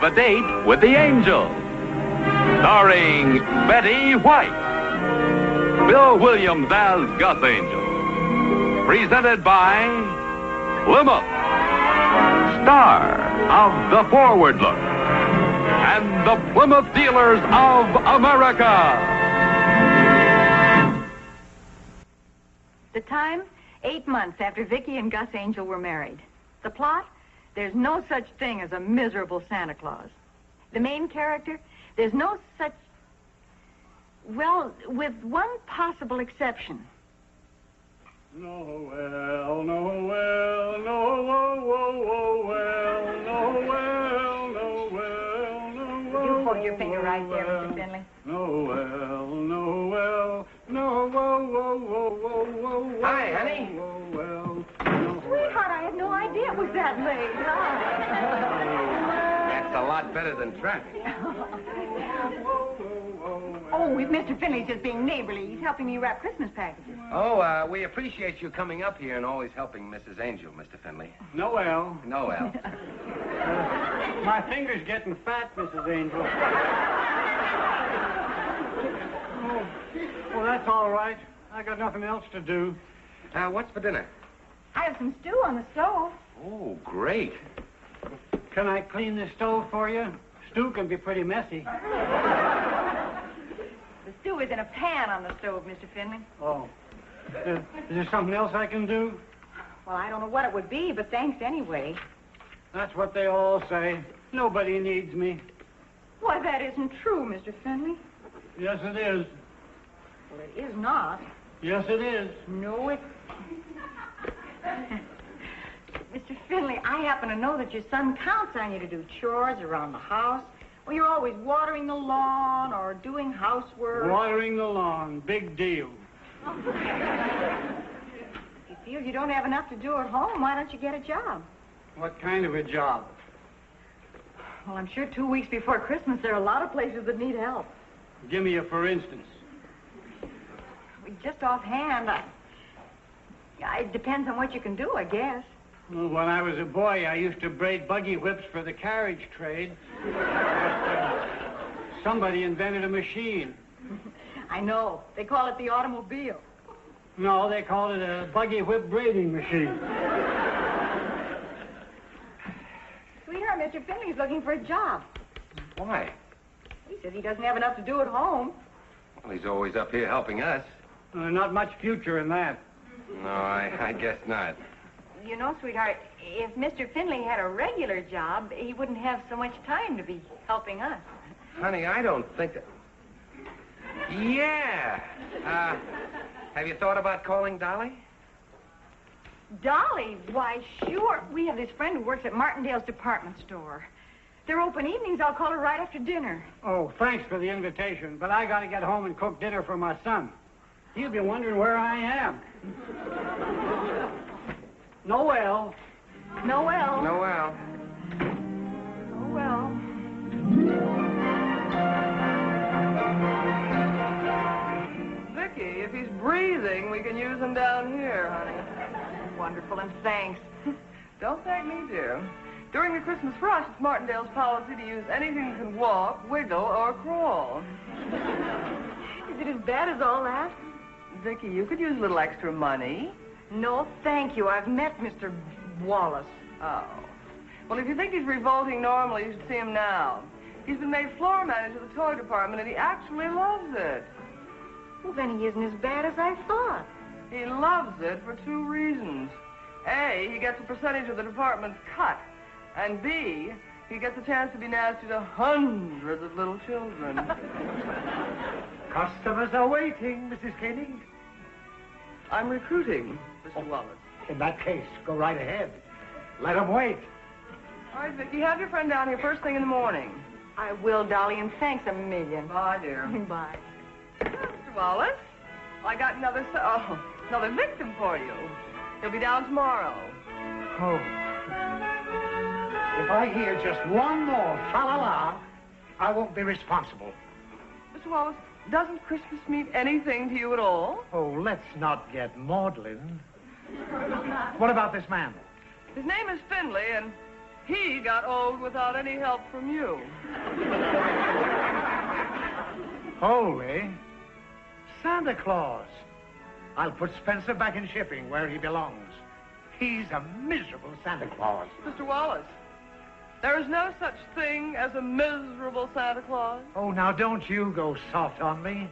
Have a Date with the Angel. Starring Betty White. Bill Williams as Gus Angel. Presented by Plymouth, star of The Forward Look, and the Plymouth Dealers of America. The time, 8 months after Vickie and Gus Angel were married. The plot, there's no such thing as a miserable Santa Claus. The main character, there's no such... Well, with one possible exception. Noel, Noel, Noel, Noel, Noel, Noel, Noel. You hold your finger right there, Mr. Finley. Noel, Noel, Noel. Hi, honey. Noel. Sweetheart, I had no idea it was that late. That's a lot better than traffic. Oh, Mr. Finley's just being neighborly. He's helping me wrap Christmas packages. Oh, we appreciate you coming up here and always helping Mrs. Angel, Mr. Finley. Noel. Noel. My finger's getting fat, Mrs. Angel. Well, that's all right. I got nothing else to do. What's for dinner? I have some stew on the stove. Oh, great. Can I clean the stove for you? Stew can be pretty messy. The stew is in a pan on the stove, Mr. Finley. Oh. Is there something else I can do? Well, I don't know what it would be, but thanks anyway. That's what they all say. Nobody needs me. Why, that isn't true, Mr. Finley. Yes, it is. Well, it is not. Yes, it is. No, it... Mr. Finley, I happen to know that your son counts on you to do chores around the house. Well, you're always watering the lawn or doing housework. Watering the lawn. Big deal. If you feel you don't have enough to do at home, why don't you get a job? What kind of a job? Well, I'm sure 2 weeks before Christmas, there are a lot of places that need help. Give me a for instance. Just offhand, it depends on what you can do, I guess. Well, when I was a boy, I used to braid buggy whips for the carriage trade. Somebody invented a machine. I know. They call it the automobile. No, they called it a buggy whip braiding machine. Sweetheart, Mr. Finley's looking for a job. Why? He says he doesn't have enough to do at home. Well, he's always up here helping us. Not much future in that. No, I guess not. You know, sweetheart, if Mr. Finley had a regular job, he wouldn't have so much time to be helping us. Honey, I don't think that... Yeah. Have you thought about calling Dolly? Dolly? Why, sure. We have this friend who works at Martindale's department store. They're open evenings. I'll call her right after dinner. Oh, thanks for the invitation, but I got to get home and cook dinner for my son. He'll be wondering where I am. Noel. Noel. Noel. Noel. Vickie, if he's breathing, we can use him down here, honey. Wonderful, and thanks. Don't thank me, dear. During the Christmas rush, it's Martindale's policy to use anything that can walk, wiggle, or crawl. Is it as bad as all that? Vickie, you could use a little extra money. No, thank you. I've met Mr. Wallace. Oh. Well, if you think he's revolting normally, you should see him now. He's been made floor manager of the toy department, and he actually loves it. Well, then he isn't as bad as I thought. He loves it for 2 reasons. A, he gets a percentage of the department's cut. And B, he gets a chance to be nasty to hundreds of little children. Customers are waiting, Mrs. Koenig. I'm recruiting, Mr. Wallace. In that case, go right ahead. Let them wait. All right, Vickie, have your friend down here first thing in the morning. I will, Dolly, and thanks a million. Bye, dear. Bye. Mr. Wallace, I got another victim for you. He'll be down tomorrow. Oh. If I hear just one more fa-la-la, I won't be responsible. Mr. Wallace, doesn't Christmas mean anything to you at all? Oh, let's not get maudlin. What about this man? His name is Finley, and he got old without any help from you. Holy Santa Claus. I'll put Spencer back in shipping where he belongs. He's a miserable Santa Claus. Mr. Wallace, there is no such thing as a miserable Santa Claus. Oh, now don't you go soft on me.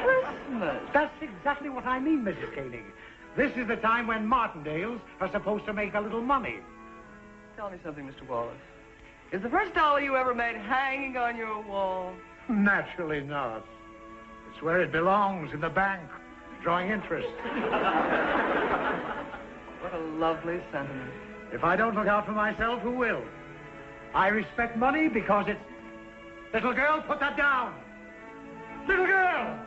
Christmas. That's exactly what I mean, Mrs. Koenig. This is the time when Martindales are supposed to make a little money. Tell me something, Mr. Wallace. Is the first dollar you ever made hanging on your wall? Naturally not. It's where it belongs, in the bank, drawing interest. What a lovely sentiment. If I don't look out for myself, who will? I respect money because it's... Little girl, put that down. Little girl!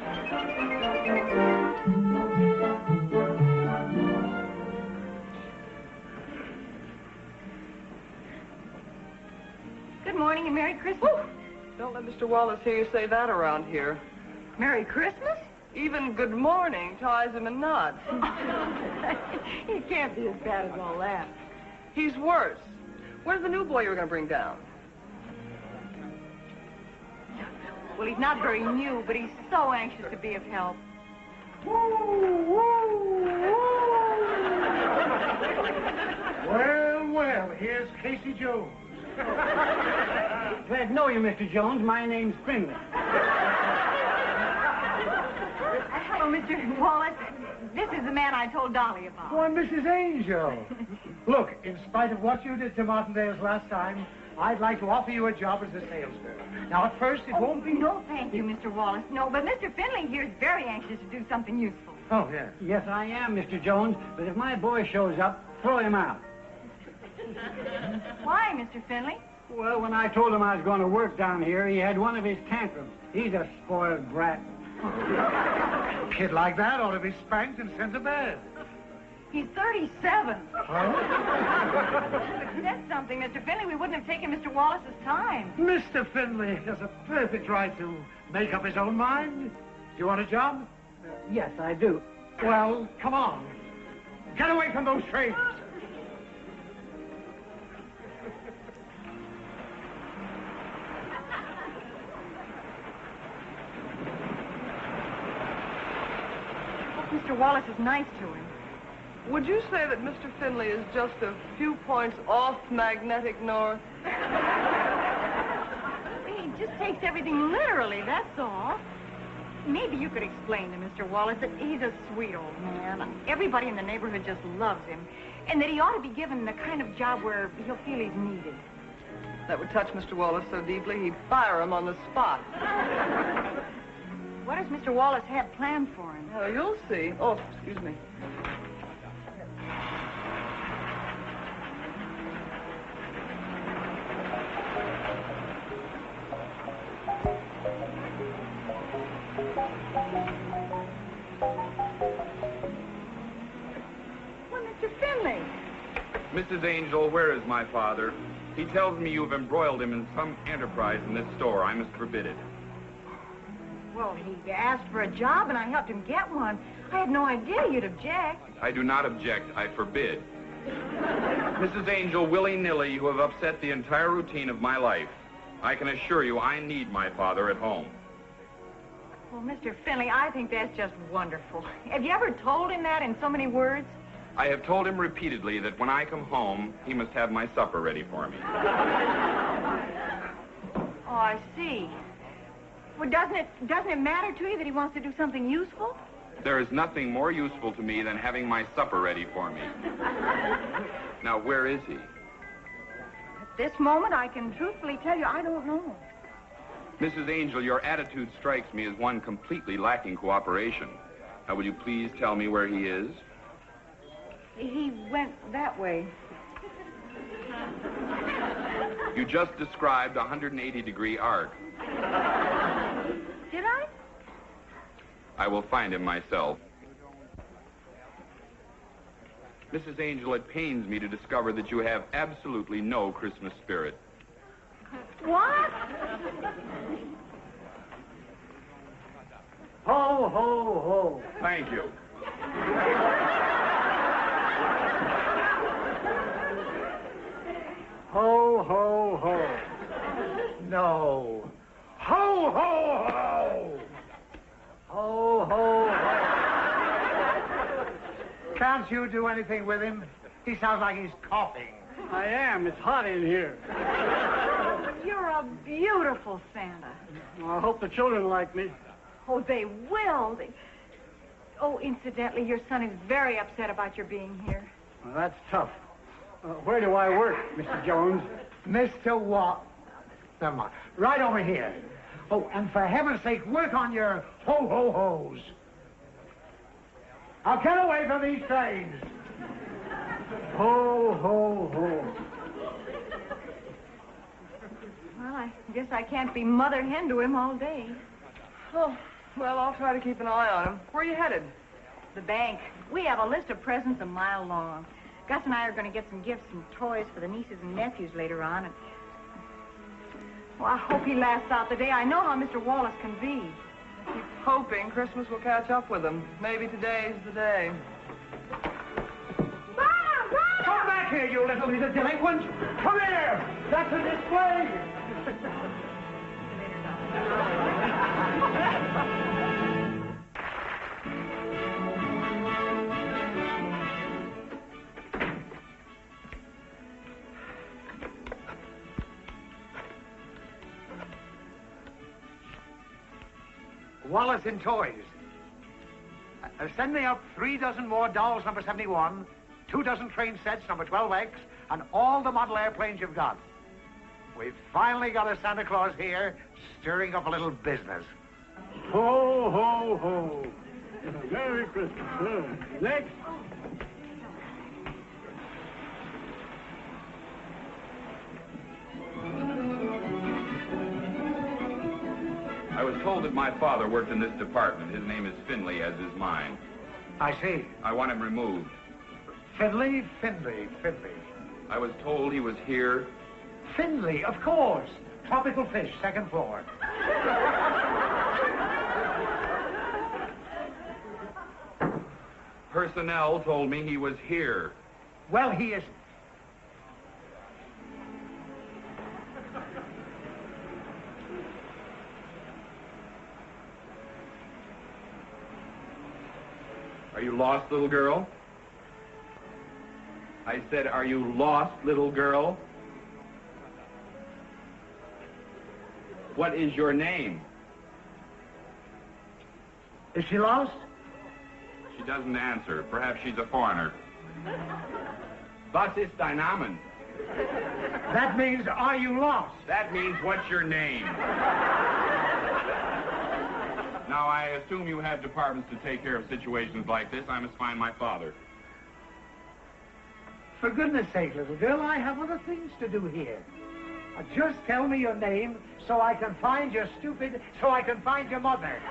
Good morning and Merry Christmas. Whew. Don't let Mr. Wallace hear you say that around here. Merry Christmas? Even good morning ties him in knots. It can't be as bad as all that. He's worse. Where's the new boy you were going to bring down? Well, he's not very new, but he's so anxious to be of help. Well, here's Casey Jones. Glad to know you, Mr. Jones. My name's Finley. Hello, Mr. Wallace. This is the man I told Dolly about. Why, Mrs. Angel. Look, in spite of what you did to Martindale's last time, I'd like to offer you a job as a salesman. Now, at first, it won't be... No, thank you, Mr. Wallace. No, but Mr. Finley here is very anxious to do something useful. Oh, yes. Yes, I am, Mr. Jones. But if my boy shows up, throw him out. Why, Mr. Finley? Well, when I told him I was going to work down here, he had one of his tantrums. He's a spoiled brat. A kid like that ought to be spanked and sent to bed. He's 37. Huh? That's something, Mr. Finley. We wouldn't have taken Mr. Wallace's time. Mr. Finley has a perfect right to make up his own mind. Do you want a job? Yes, I do. Well, come on. Get away from those trains. Mr. Wallace is nice to him. Would you say that Mr. Finley is just a few points off magnetic north? He just takes everything literally, that's all. Maybe you could explain to Mr. Wallace that he's a sweet old man. Everybody in the neighborhood just loves him. And that he ought to be given the kind of job where he'll feel he's needed. That would touch Mr. Wallace so deeply, he'd fire him on the spot. What does Mr. Wallace have planned for him? Oh, you'll see. Oh, excuse me. Well, Mr. Finley. Mrs. Angel, where is my father? He tells me you've embroiled him in some enterprise in this store. I must forbid it. Well, he asked for a job, and I helped him get one. I had no idea you'd object. I do not object. I forbid. Mrs. Angel, willy-nilly, you have upset the entire routine of my life. I can assure you I need my father at home. Well, Mr. Finley, I think that's just wonderful. Have you ever told him that in so many words? I have told him repeatedly that when I come home, he must have my supper ready for me. Oh, I see. Well, doesn't it matter to you that he wants to do something useful? There is nothing more useful to me than having my supper ready for me. Now, where is he? At this moment, I can truthfully tell you I don't know. Mrs. Angel, your attitude strikes me as one completely lacking cooperation. Now, will you please tell me where he is? He went that way. You just described a 180-degree arc. Did I? I will find him myself. Mrs. Angel, it pains me to discover that you have absolutely no Christmas spirit. What? Ho, ho, ho. Thank you. ho, ho. No. Ho, ho, ho. Ho, ho, ho. Can't you do anything with him? He sounds like he's coughing. I am. It's hot in here. You're a beautiful Santa. Well, I hope the children like me. Oh, they will. Oh, incidentally, your son is very upset about your being here. Well, that's tough. Where do I work, Mr. Jones? Mr. What? Never mind. Right over here. Oh, and for heaven's sake, work on your ho-ho-hos. Now get away from these trains. Ho, ho, ho. Well, I guess I can't be mother hen to him all day. Oh, well, I'll try to keep an eye on him. Where are you headed? The bank. We have a list of presents a mile long. Gus and I are going to get some gifts and toys for the nieces and nephews later on. And well, I hope he lasts out the day. I know how Mr. Wallace can be. Keep hoping Christmas will catch up with him. Maybe today's the day. Come back here, you little delinquent. Come here. That's a display. Wallace in Toys. Send me up 3 dozen more dolls, number 71, 2 dozen train sets, number 12X, and all the model airplanes you've got. We've finally got a Santa Claus here, stirring up a little business. Ho, ho, ho. Merry Christmas. Next. I was told that my father worked in this department. His name is Finley, as is mine. I see. I want him removed. Finley. I was told he was here. Finley, of course. Tropical fish, 2nd floor. Personnel told me he was here. Well, he isn't. Are you lost, little girl? I said, are you lost, little girl? What is your name? Is she lost? She doesn't answer. Perhaps she's a foreigner. Was ist dein Name? That means, are you lost? That means, what's your name? Now, I assume you have departments to take care of situations like this. I must find my father. For goodness sake, little girl, I have other things to do here. Just tell me your name so I can find your mother.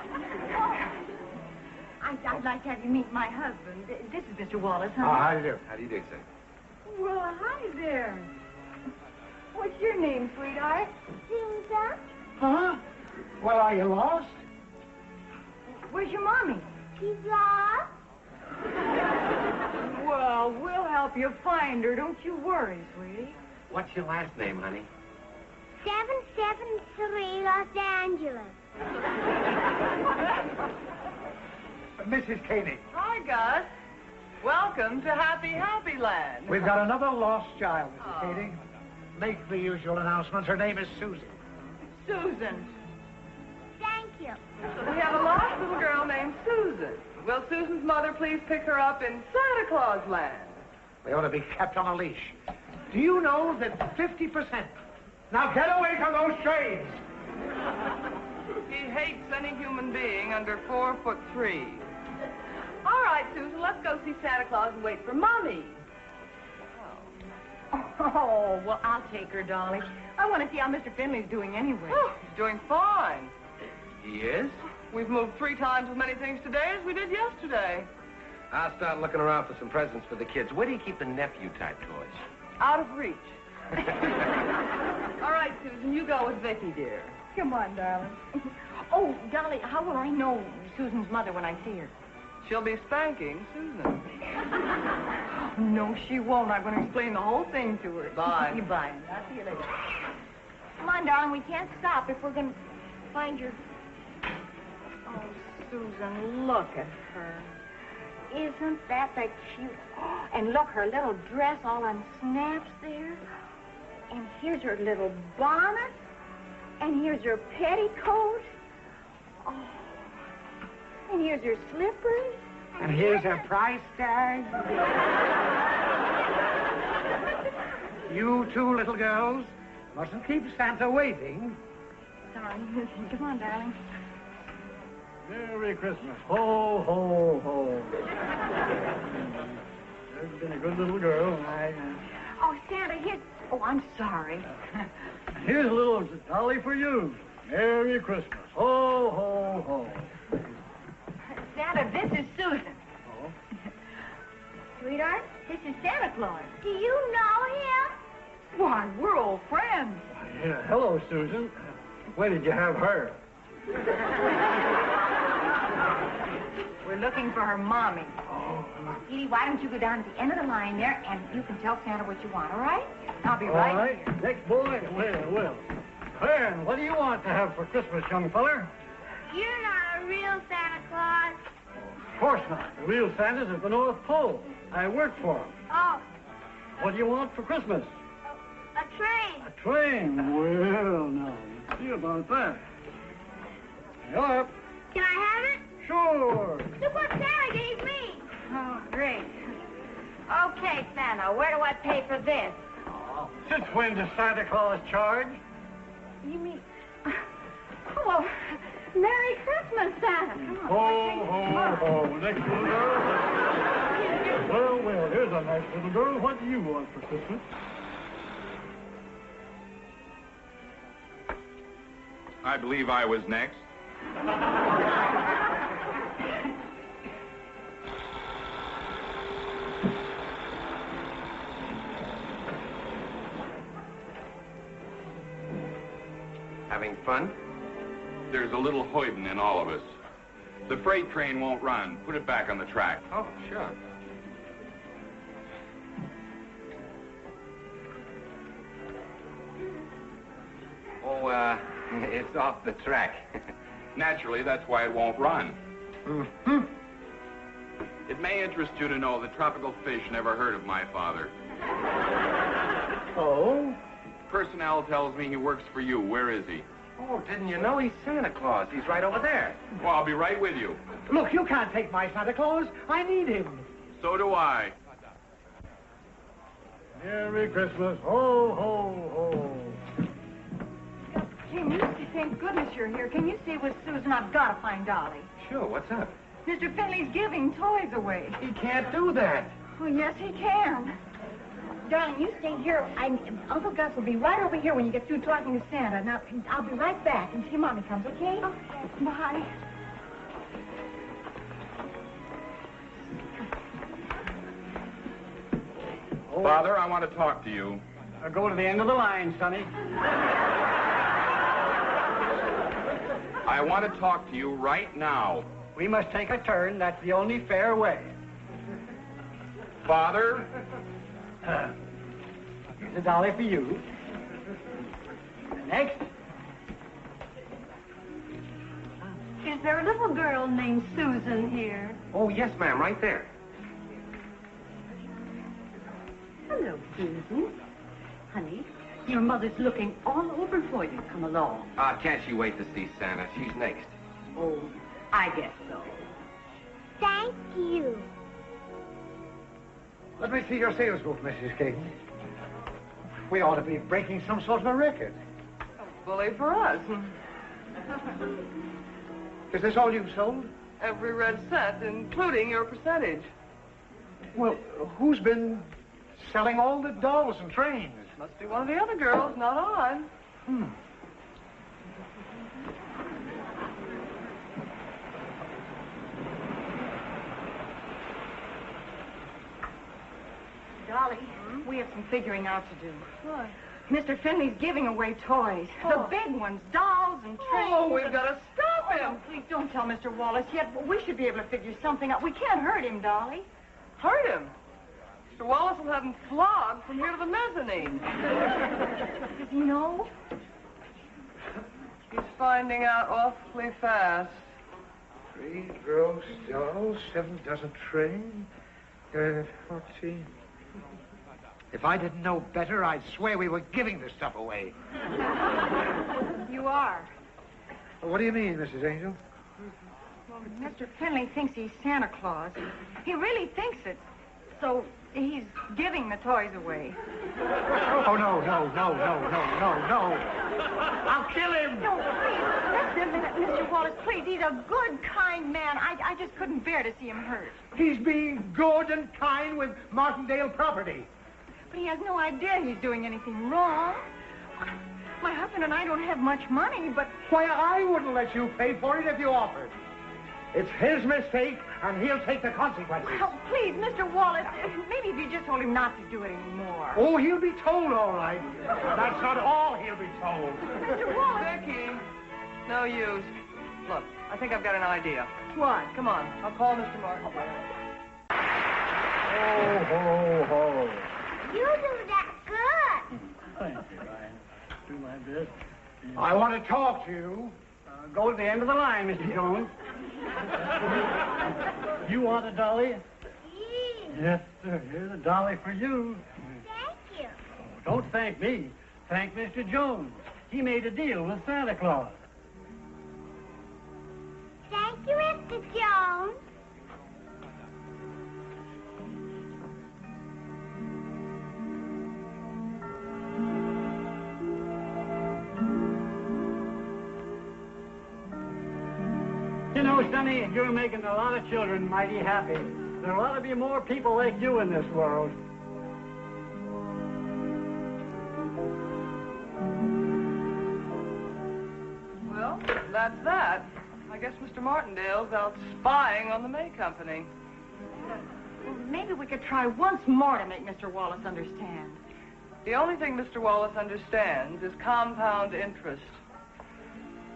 I'd like to have you meet my husband. This is Mr. Wallace, huh? How do you do? How do you do, sir? Well, hi there. What's your name, sweetheart? Susan? Huh? Well, are you lost? Where's your mommy? She's lost? Well, we'll help you find her. Don't you worry, sweetie. What's your last name, honey? 773 Los Angeles. Mrs. Caney, Hi, Gus. Welcome to Happy Land. we've got another lost child, Mrs. Caney. Make the usual announcement. Her name is Susan. Susan. Thank you. We have a lost little girl named Susan. Will Susan's mother please pick her up in Santa Claus land? They ought to be kept on a leash. Do you know that 50%... Now get away from those trains! He hates any human being under 4'3". All right, Susan, let's go see Santa Claus and wait for Mommy. Oh, well, I'll take her, Dolly. I want to see how Mr. Finley's doing anyway. Oh, he's doing fine. He is? We've moved 3 times as many things today as we did yesterday. I'll start looking around for some presents for the kids. Where do you keep the nephew-type toys? Out of reach. All right, Susan, you go with Vickie, dear. Come on, darling. Oh, Dolly, how will I know Susan's mother when I see her? She'll be spanking Susan. Oh, no, she won't. I'm going to explain the whole thing to her. Bye. Bye. I'll see you later. Come on, darling. We can't stop if we're going to find your... Oh, Susan, look at her. Isn't that the cute... Oh, and look, her little dress all on snaps there. And here's her little bonnet. And here's her petticoat. Oh. And here's her slippers. And here's her price tag. You two little girls mustn't keep Santa waiting. Sorry. Come on, darling. Merry Christmas. Ho, ho, ho. You've been a good little girl. Oh, Santa, here's... Oh, I'm sorry. Here's a little Dolly for you. Merry Christmas. Ho, ho, ho. Santa, this is Susan. Oh? Sweetheart, this is Santa Claus. Do you know him? Why, we're old friends. Yeah, hello, Susan. When did you have her? We're looking for her mommy. Oh. Edie, why don't you go down to the end of the line there, and you can tell Santa what you want, all right? I'll be All right right. here. Next boy. Well. Fern, what do you want to have for Christmas, young feller? You're not a real Santa Claus. Of course not. The real Santa's at the North Pole. I work for him. Oh, What do you want for Christmas? a train. A train. Well, now, let's see about that. Hello. Can I have it? Sure. Look what Santa gave me. Oh, great. Okay, Santa, where do I pay for this? Since when does Santa Claus charge? You mean... Oh, well, Merry Christmas, Santa. Come on. Ho, ho, ho. Next little girl. Well, here's a nice little girl. What do you want for Christmas? I believe I was next. Having fun? There's a little hoidin in all of us. The freight train won't run. Put it back on the track. Oh, sure. Oh, it's off the track. Naturally, that's why it won't run. Mm-hmm. It may interest you to know that tropical fish never heard of my father. Oh? Personnel tells me he works for you. Where is he? Oh, didn't you know he's Santa Claus? He's right over there. Well, I'll be right with you. Look, you can't take my Santa Claus. I need him. So do I. Merry Christmas. Ho, ho, ho. Can you see, thank goodness you're here. Can you see with Susan? I've got to find Dolly. Sure, what's up? Mr. Finley's giving toys away. He can't do that. Oh, yes, he can. Darling, you stay here. Uncle Gus will be right over here when you get through talking to Santa. Now, I'll be right back until Mommy comes, okay? Okay. Bye. Oh, Father, I want to talk to you. go to the end of the line, Sonny. I want to talk to you right now. We must take a turn. That's the only fair way. Father? Here's a dolly for you. Next. Is there a little girl named Susan here? Oh, yes, ma'am, right there. Hello, Susan. Honey, your mother's looking all over for you. Come along. Can't she wait to see Santa? She's next. Oh, I guess so. Thank you. Let me see your sales book, Mrs. King. We ought to be breaking some sort of a record. Bully for us. Is this all you've sold? Every red cent, including your percentage. Well, who's been selling all the dolls and trains? Must be one of the other girls, not on. Dolly, we have some figuring out to do. What? Mr. Finley's giving away toys. Oh. The big ones, dolls and trains. Oh, we've got to stop Oh, him. no, please don't tell Mr. Wallace yet. We should be able to figure something out. We can't hurt him, Dolly. Hurt him. Mr. Wallace will have him flogged from here to the mezzanine. Does he know? He's finding out awfully fast. 3 gross dolls, 7 dozen train. 14. If I didn't know better, I'd swear we were giving this stuff away. You are. What do you mean, Mrs. Angel? Well, Mr. Finley thinks he's Santa Claus. He really thinks it. So he's giving the toys away. Oh, no. I'll kill him. No, please, listen a minute, Mr. Wallace. Please, he's a good, kind man. I just couldn't bear to see him hurt. He's being good and kind with Martindale property. But he has no idea he's doing anything wrong. My husband and I don't have much money, but... Why, I wouldn't let you pay for it if you offered. It's his mistake, and he'll take the consequences. Oh, please, Mr. Wallace, maybe if you just told him not to do it anymore. Oh, he'll be told, all right. That's not all he'll be told. Mr. Wallace! Vickie, no use. Look, I think I've got an idea. What? Come on, I'll call Mr. Martin. Ho. You do that good. Thank you, Ryan. Do my best. I want to talk to you. Go to the end of the line, Mr. Jones. You want a dolly? Yes, sir. Here's a dolly for you. Thank you. Don't thank me. Thank Mr. Jones. He made a deal with Santa Claus. Thank you, Mr. Jones. You know, Sonny, you're making a lot of children mighty happy. There ought to be more people like you in this world. Well, that's that. I guess Mr. Martindale's out spying on the May Company. Well, maybe we could try once more to make Mr. Wallace understand. The only thing Mr. Wallace understands is compound interest.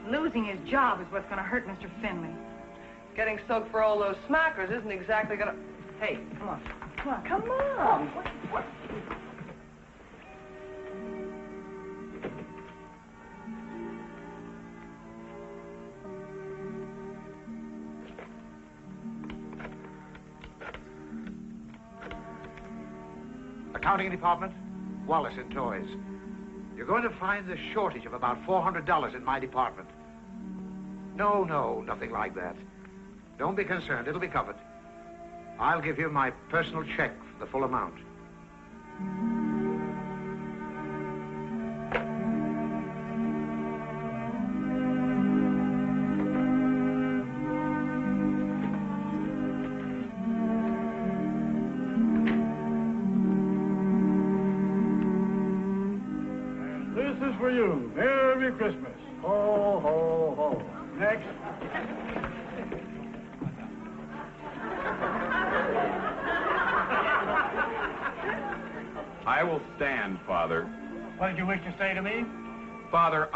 Losing his job is what's going to hurt Mr. Finley. Getting soaked for all those smackers isn't exactly gonna... Hey, come on. Come on. What? Accounting department, Wallace and Toys. You're going to find a shortage of about $400 in my department. No, nothing like that. Don't be concerned, it'll be covered. I'll give you my personal check for the full amount. This is for you. Merry Christmas. Ho, ho, ho. Next. I will stand, Father. What did you wish to say to me? Father,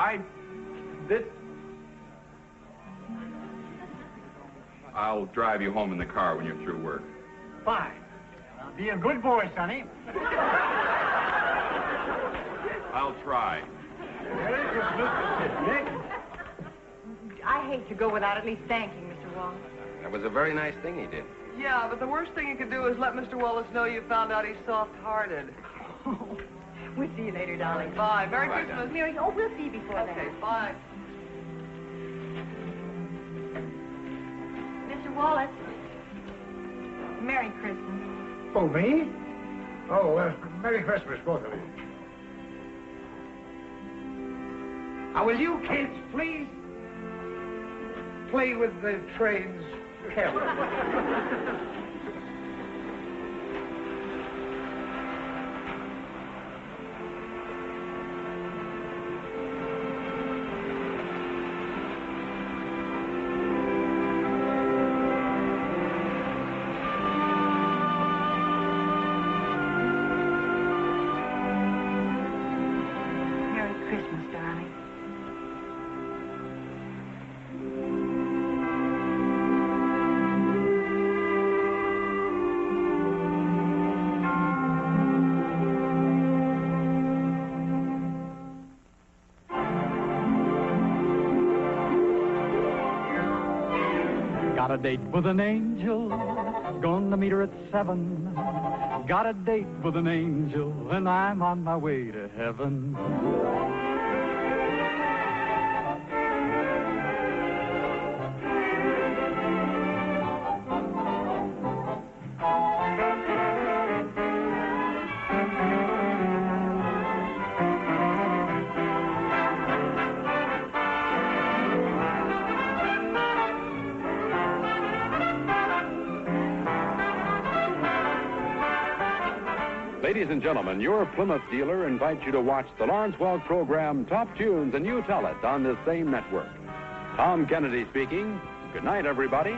I'll drive you home in the car when you're through work. Fine. Now, be a good boy, Sonny. I'll try. Merry Christmas, Nick. I hate to go without at least thanking Mr. Wallace. That was a very nice thing he did. Yeah, but the worst thing you could do is let Mr. Wallace know you found out he's soft-hearted. We'll see you later, Dolly. Bye. Merry Bye, Christmas. Mary, oh, we'll see you before Okay, that. bye. Mr. Wallace, Merry Christmas. Oh, me? Oh, Merry Christmas, both of you. Now, will you kids please play with the trains carefully? Merry Christmas, darling. Got a date with an angel, gonna meet her at 7. Got a date with an angel, and I'm on my way to heaven. Ladies and gentlemen, your Plymouth dealer invites you to watch the Lawrence Welk program Top Tunes, and you tell it on this same network. Tom Kennedy speaking. Good night, everybody.